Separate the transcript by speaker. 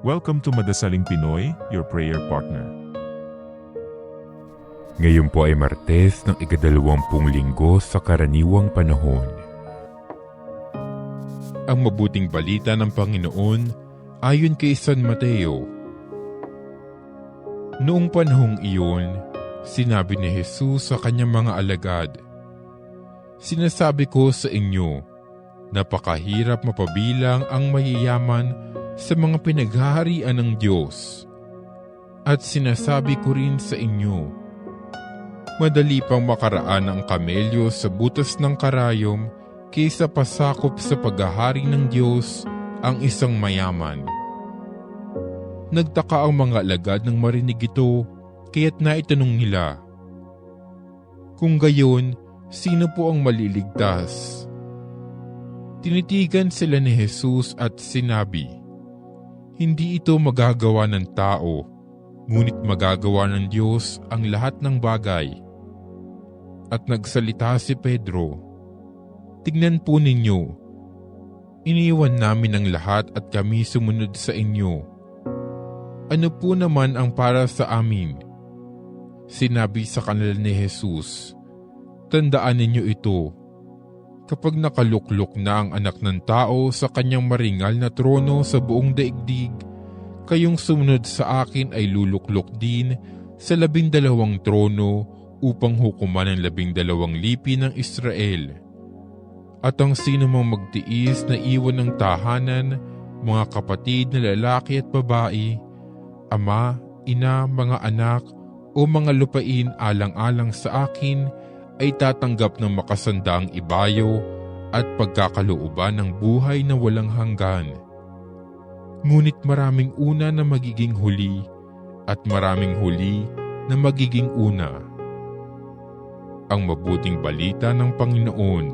Speaker 1: Welcome to Madasaling Pinoy, your prayer partner.
Speaker 2: Ngayon po ay Martes ng ika-20 linggo sa karaniwang panahon. Ang mabuting balita ng Panginoon ayon kay San Mateo. Noong panahong iyon, sinabi ni Jesus sa kanyang mga alagad, "Sinasabi ko sa inyo, napakahirap mapabilang ang mayayaman sa mga pinaghaharian ng Diyos. At sinasabi ko rin sa inyo, madali pang makaraan ang kamelyo sa butas ng karayom kaysa pasakop sa paghahari ng Diyos ang isang mayaman." Nagtaka ang mga alagad nang marinig ito, kaya't naitanong nila, "Kung gayon, sino po ang maliligtas?" Tinitigan sila ni Jesus at sinabi, "Hindi ito magagawa ng tao, ngunit magagawa ng Diyos ang lahat ng bagay." At nagsalita si Pedro, "Tignan po ninyo, iniwan namin ang lahat at kami sumunod sa inyo. Ano po naman ang para sa amin?" Sinabi sa kanila ni Jesus, "Tandaan ninyo ito, kapag nakaluklok na ang anak ng tao sa kanyang maringal na trono sa buong daigdig, kayong sumunod sa akin ay luluklok din sa 12 trono upang hukuman ang 12 lipi ng Israel. At ang sino mang magtiis na iwan ng tahanan, mga kapatid na lalaki at babae, ama, ina, mga anak, o mga lupain alang-alang sa akin, ay tatanggap ng makasandaang ibayo at pagkakalooban ng buhay na walang hanggan. Ngunit maraming una na magiging huli at maraming huli na magiging una." Ang mabuting balita ng Panginoon.